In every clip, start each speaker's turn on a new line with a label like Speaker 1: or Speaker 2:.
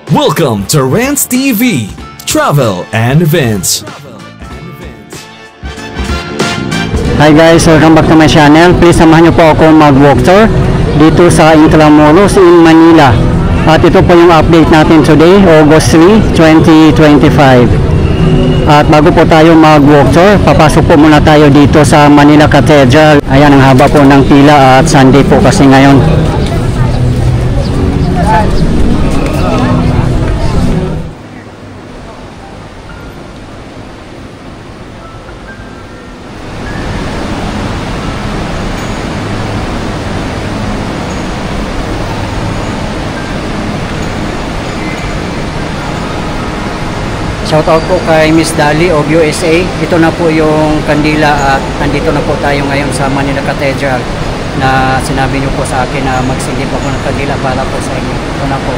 Speaker 1: Welcome to Rants TV, Travel and Events.
Speaker 2: Hi guys, welcome back to my channel. Please samahan niyo po ako mag-walk tour dito sa Intramuros in Manila. At ito po yung update natin today, August 3, 2025. At bago po tayo mag-walk tour, papasok po muna tayo dito sa Manila Cathedral. Ayan, ang haba po ng pila at Sunday po kasi ngayon. Shoutout po kay Miss Dali of USA. Ito na po yung kandila at andito na po tayo ngayon sa Manila Cathedral na sinabi niyo po sa akin na magsindi po ako ng kandila para po sa inyo. Ito na po.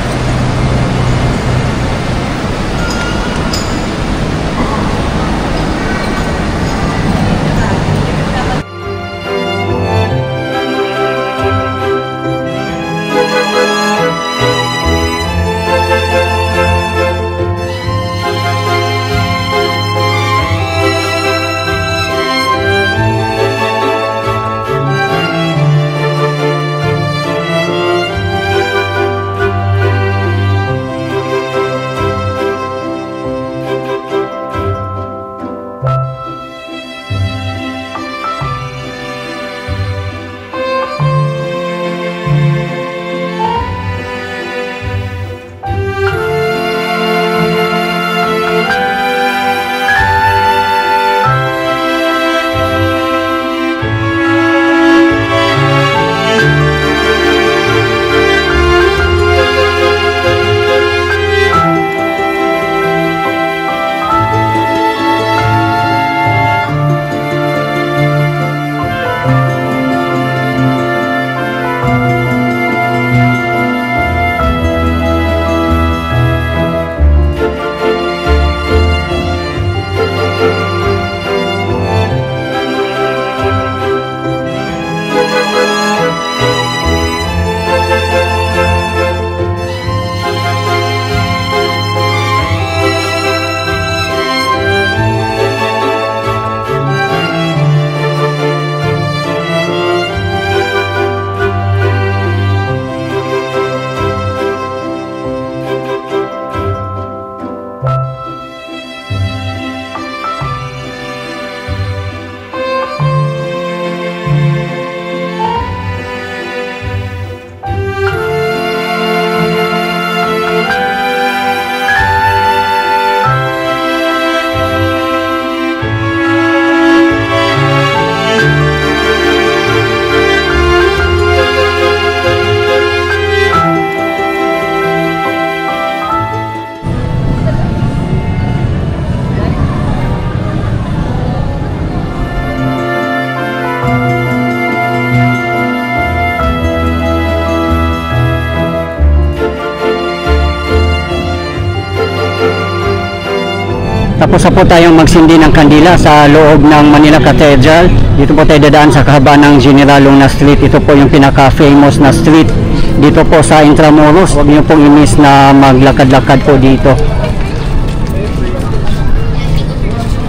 Speaker 2: Tapos na po tayong magsindi ng kandila sa loob ng Manila Cathedral. Dito po tayo dadaan sa kahabaan ng General Luna Street. Ito po yung pinaka-famous na street dito po sa Intramuros. Huwag niyo pong i-miss na maglakad-lakad po dito.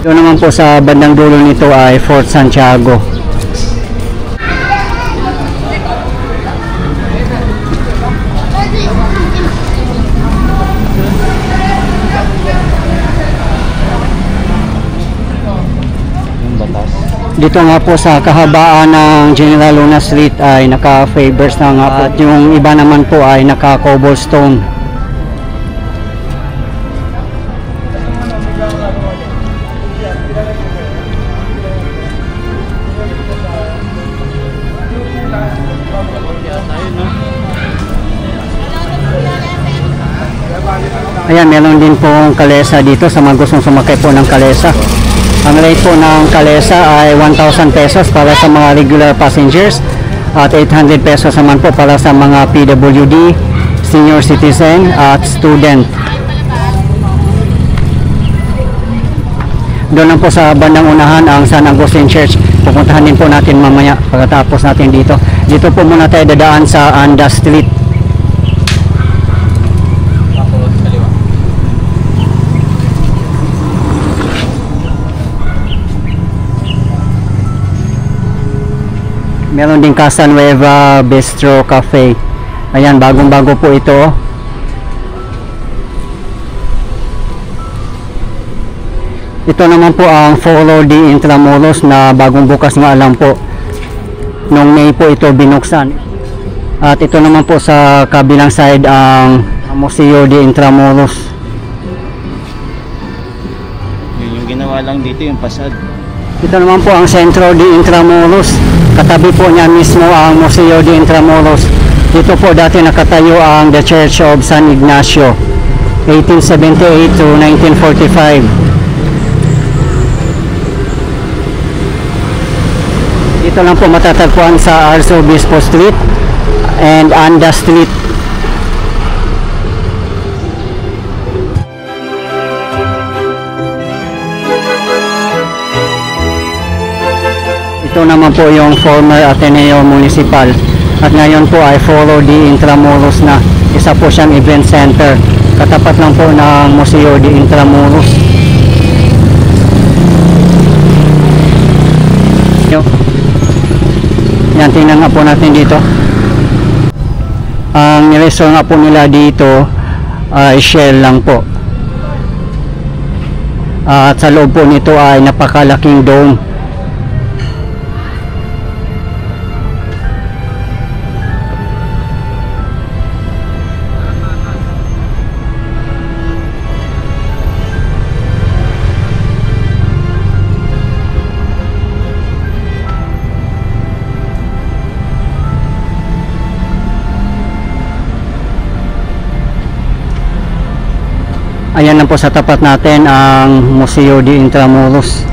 Speaker 2: Ito naman po sa bandang dulo nito ay Fort Santiago. Dito nga po sa kahabaan ng General Luna Street ay naka-favors na nga po. At yung iba naman po ay naka-cobblestone. Ayan, meron din pong kalesa dito sa mga gustong sumakay po ng kalesa. Ang rate po ng kalesa ay 1,000 pesos para sa mga regular passengers at 800 pesos naman po para sa mga PWD, senior citizen at student. Doon lang po sa bandang unahan ang San Agustin Church. Pupuntahan din po natin mamaya pagkatapos natin dito. Dito po muna tayo dadaan sa Anda Street. Meron din Casa Nueva Bistro Cafe. Ayan, bagong-bago po ito. Ito naman po ang Foro de Intramuros na bagong bukas nga lang po. Noong May po ito binuksan. At ito naman po sa kabilang side ang Museo de Intramuros.
Speaker 3: Yun yung ginawa lang dito, yung pasad.
Speaker 2: Ito naman po ang Centro de Intramuros. Katabi po niya mismo ang Museo de Intramuros. Dito po dati nakatayo ang The Church of San Ignacio, 1878 to 1945. Dito lang po matatagpuan sa Arzobispo Street and Anda Street. Ito naman po yung former Ateneo Municipal at ngayon po ay Foro de Intramuros na. Isa po siyang event center. Katapat lang po ng Museo de Intramuros. Yan, tingnan nga po natin dito. Ang restaurant nga po nila dito ay Shell lang po. At sa loob po nito ay napakalaking dome. Ayan lang po sa tapat natin ang Museo de Intramuros.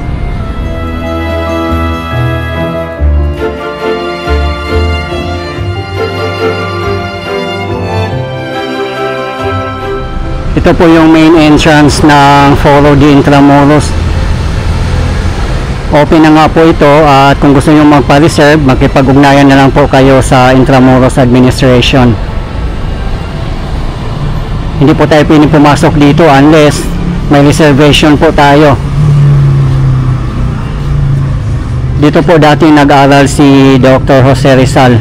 Speaker 2: Ito po yung main entrance ng Foro de Intramuros. Open na nga po ito at kung gusto nyo magpa-reserve, makipag-ugnayan na lang po kayo sa Intramuros Administration. Hindi po tayo pwedeng pumasok dito unless may reservation po tayo. Dito po dati nag-aral si Dr. Jose Rizal.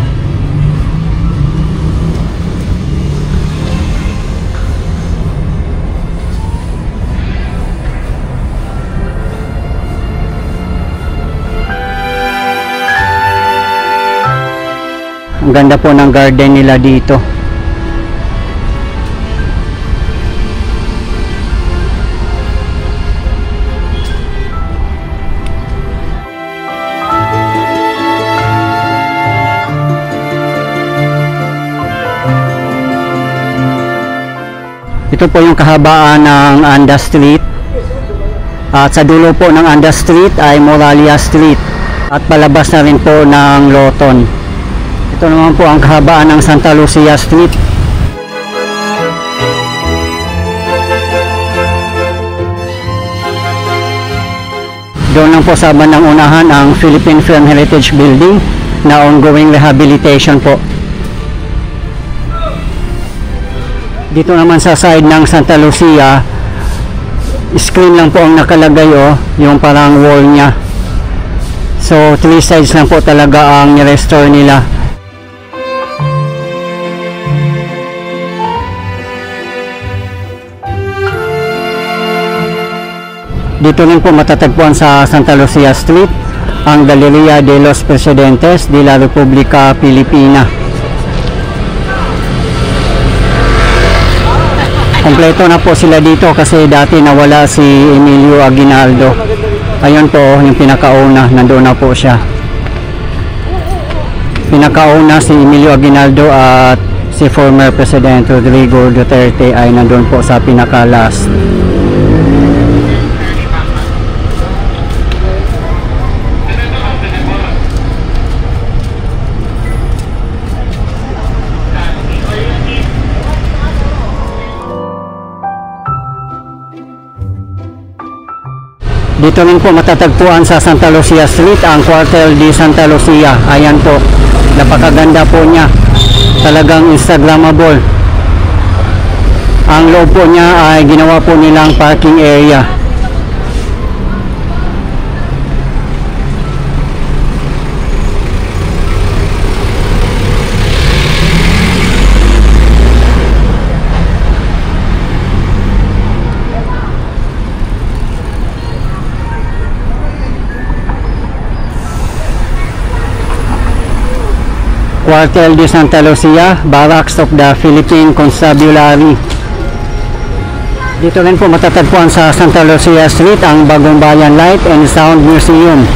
Speaker 2: Ang ganda po ng garden nila dito. Ito po yung kahabaan ng Anda Street. At sa dulo po ng Anda Street ay Moralia Street. At palabas na rin po ng Loton. Ito naman po ang kahabaan ng Santa Lucia Street. Doon lang po sa bandang unahan ang Philippine Film Heritage Building na ongoing rehabilitation po. Dito naman sa side ng Santa Lucia, screen lang po ang nakalagay, yung parang wall niya. So 3 sides lang po talaga ang ni-restore nila. Dito rin po matatagpuan sa Santa Lucia Street ang Galeria de los Presidentes de la República Filipina. Kompleto na po sila dito kasi dati nawala si Emilio Aguinaldo. Ayun po yung pinakauna, nandoon na po siya. Pinakauna si Emilio Aguinaldo at si former President Rodrigo Duterte ay nandoon po sa pinakalas. Dito rin po matatagpuan sa Santa Lucia Street ang Cuartel de Santa Lucia. Ayan po, napakaganda po niya, talagang instagrammable. Ang loob po niya ay ginawa po nilang parking area. Cuartel de Santa Lucia, Barracks of the Philippine Constabulary. Dito rin po matatagpuan sa Santa Lucia Street ang Bagong Bayan Light and Sound Museum.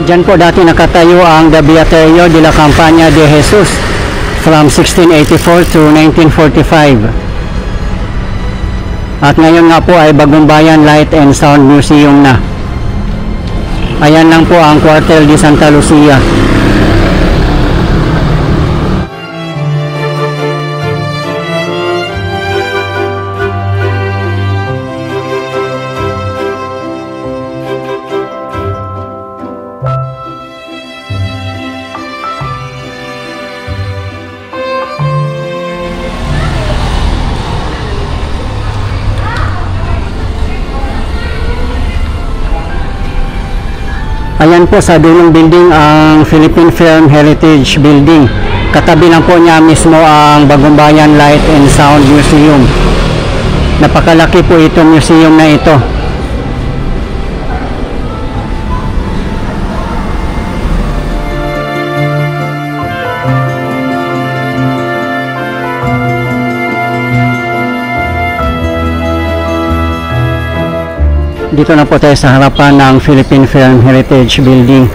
Speaker 2: Diyan po dati nakatayo ang Beaterio de la Campaña de Jesus from 1684 to 1945. At ngayon nga po ay Bagong Bayan Light and Sound Museum na. Ayan lang po ang Cuartel de Santa Lucia. Ayan po sa dulong building ang Philippine Film Heritage Building. Katabi lang po niya mismo ang Bagong Bayan Light and Sound Museum. Napakalaki po itong museum na ito. Dito na po tayo sa harapan ng Philippine Film Heritage Building.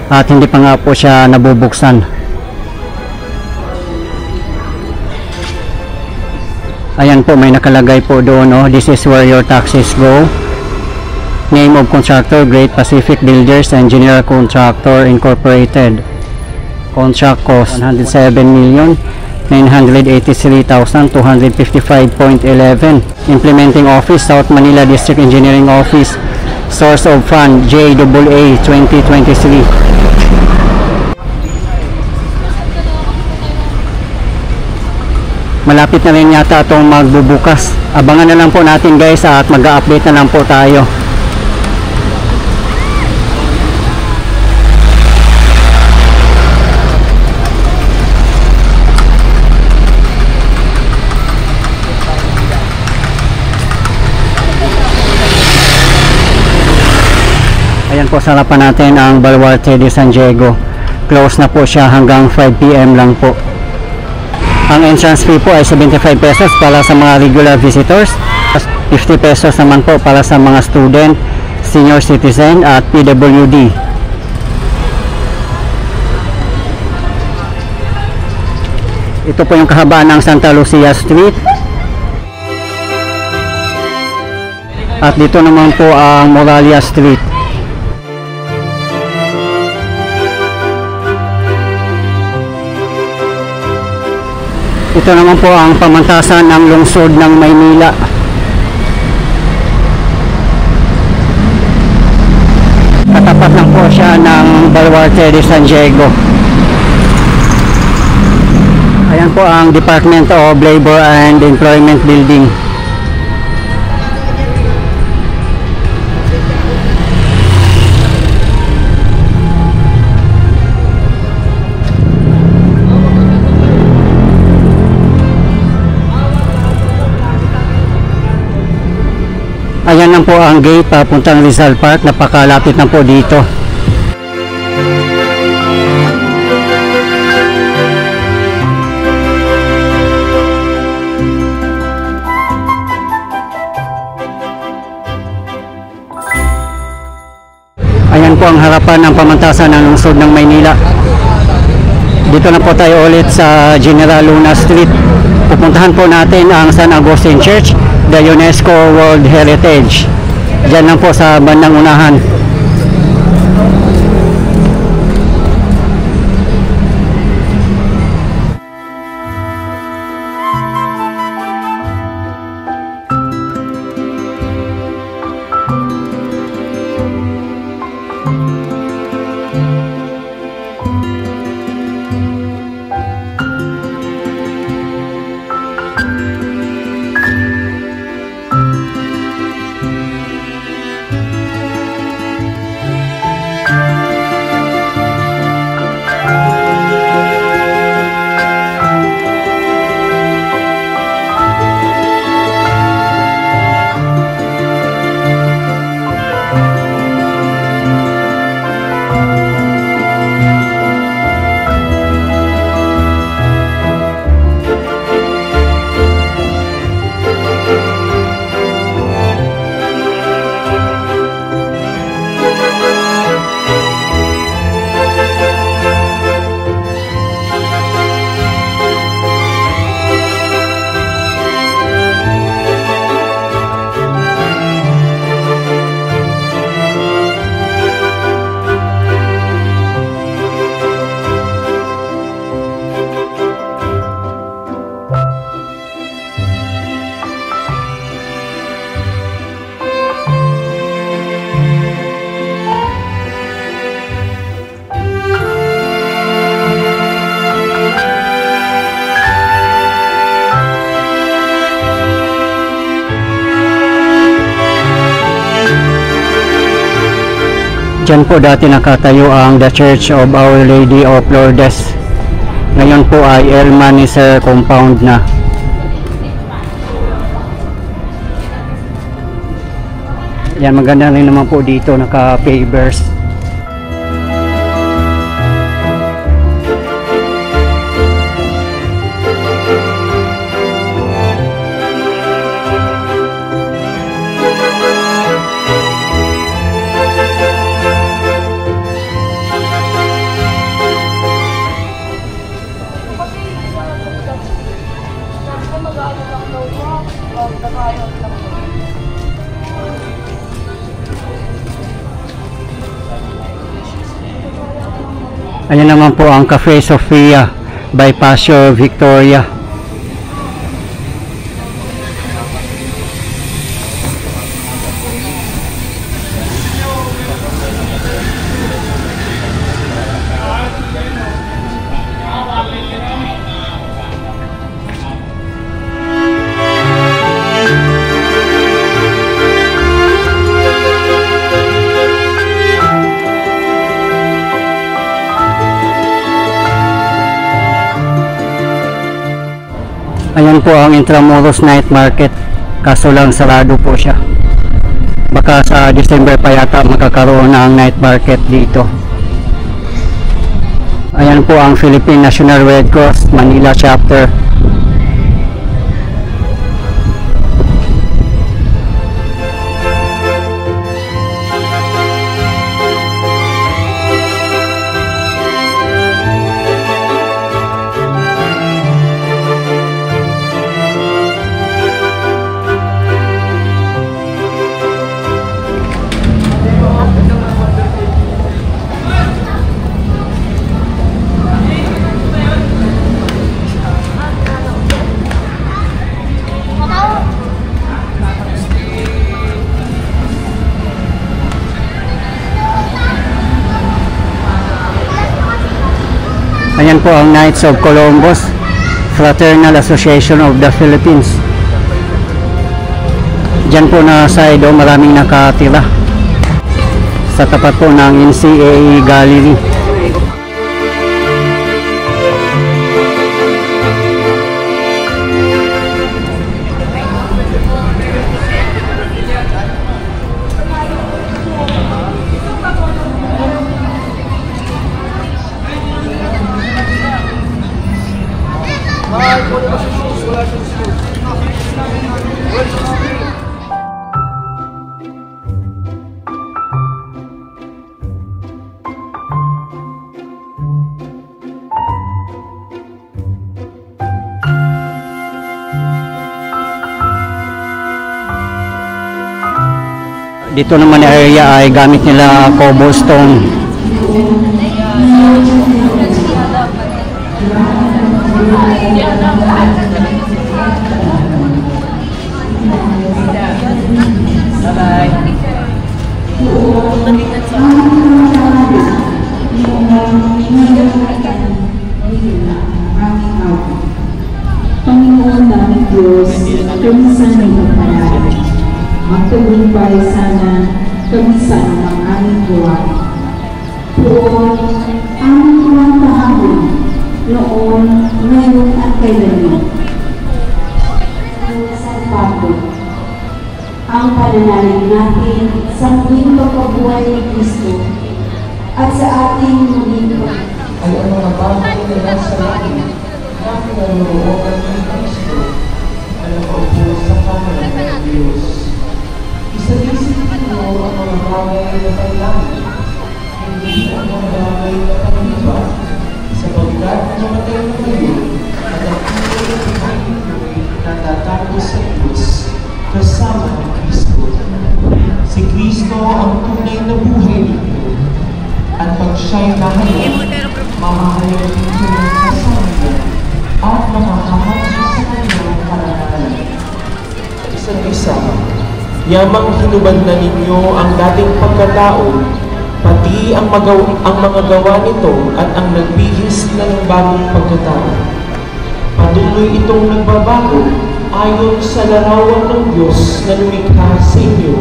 Speaker 2: At hindi pa nga po siya nabubuksan. Ayan po, may nakalagay po doon, oh, this is where your taxis go. Name of contractor, Great Pacific Builders and General Contractor Incorporated. Contract cost 107,983,255.11. Implementing Office, South Manila District Engineering Office. Source of Fund, JAA 2023. Malapit na rin yata itong magbubukas. Abangan na lang po natin guys at mag-update na lang po tayo. Ayan po, sa harapan natin ang Baluarte de San Diego. Close na po siya hanggang 5 PM lang po. Ang entrance fee po ay 75 pesos para sa mga regular visitors. 50 pesos naman po para sa mga student, senior citizen at PWD. Ito po yung kahabaan ng Santa Lucia Street. At dito naman po ang Moralia Street. Ito naman po ang pamantasan ng lungsod ng Maynila. Katapat lang po siya ng Baluarte de San Diego. Ayan po ang Department of Labor and Employment Building. Ayan lang po ang gate papuntang Rizal Park. Napakalapit na po dito. Ayan po ang harapan ng pamantasan ng lungsod ng Maynila. Dito na po tayo ulit sa General Luna Street. Pupuntahan po natin ang San Agustin Church, the UNESCO World Heritage. Diyan lang po sa bandang unahan. Diyan po dati nakatayo ang The Church of Our Lady of Lourdes. Ngayon po ay El Manicer compound na. Yan, maganda rin naman po dito, naka-pavers. Ayan naman po ang Cafe Sofia by Paseo Victoria. Ayan po ang Intramuros Night Market, kaso lang sarado po siya. Baka sa December pa yata makakaroon na ang night market dito. Ayan po ang Philippine National Red Cross Manila Chapter. Ayan po ang Knights of Columbus, Fraternal Association of the Philippines. Diyan po na side maraming nakatira sa tapat po ng NCAA Gallery. Dito naman na area ay gamit nila cobblestone.
Speaker 4: Panginoon namin Diyos, kami sana'y magpanalangin. Magtagumpay sana kami sa ang aming buhay. Poon, aming mga kahapon, noon, ngayon at kailanman. Sa pagod, ang pananalig natin sa muling pagpabuhay ni Kristo at sa ating muling
Speaker 5: ay ang mga bagay na nasa langit na pinalooban ni Kristo na nakaupo sa kanan ng Diyos. Isalisip niyo ang mga bagay na kailangan, hindi ang mga bagay na pangiba, sapagkat namatay na kayo at ang pinag-ibig na tatago sa Diyos kasama ni Kristo. Si Kristo ang tunay na buhay ninyo at pag siya'y nahalap, mamahalap ninyo ng kasama niya at makakahanap sa kanyang karangalan. Isa't isa, yamang hinubad na ninyo ang dating pagkatao, pati ang mga gawa nito at ang nagbihis ng bagong pagkatao. Patuloy itong nagbabago ayon sa larawan ng Diyos na lumikha sa inyo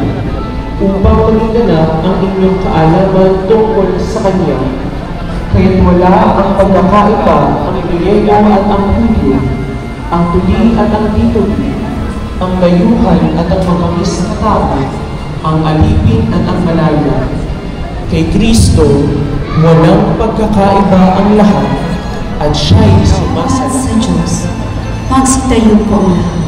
Speaker 5: upang maging ganap ang ang inyong kaalaman tungkol sa Kanya. Kaya't wala ang pagkakaiba ang Griego at ang Hudyo, ang tuli at ang di-tuli, ang dayuhan at ang mamamis na tao, ang alipin at ang malaya. Kay Kristo, walang pagkakaiba ang lahat at siya'y sumasalamat
Speaker 4: Sa Diyos, magsitayo po ang lahat.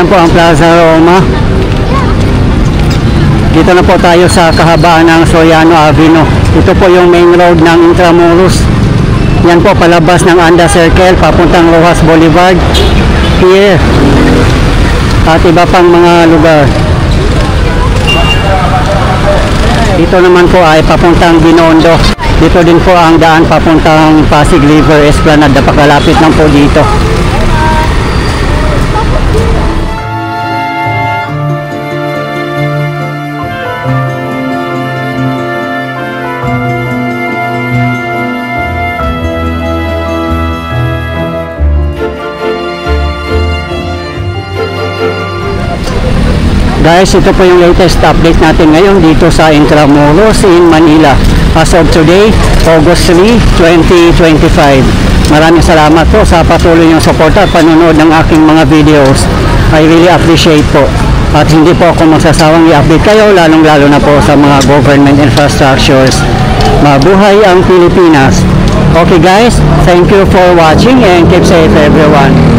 Speaker 2: Ayan po ang Plaza Roma. Dito na po tayo sa kahabaan ng Soriano Avenue. Ito po yung main road ng Intramuros. Yan po palabas ng Anda Circle papuntang Rojas Boulevard, Pier at iba pang mga lugar. Dito naman po ay papuntang Binondo. Dito din po ang daan papuntang Pasig River Esplanade. Napakalapit lang po dito. Guys, ito po yung latest update natin ngayon dito sa Intramuros in Manila. As of today, August 3, 2025. Maraming salamat po sa patuloy niyong suporta at panonood ng aking mga videos. I really appreciate po. At hindi po ako magsasawang i-update kayo, lalong-lalo na po sa mga government infrastructures. Mabuhay ang Pilipinas! Okay guys, thank you for watching and keep safe everyone.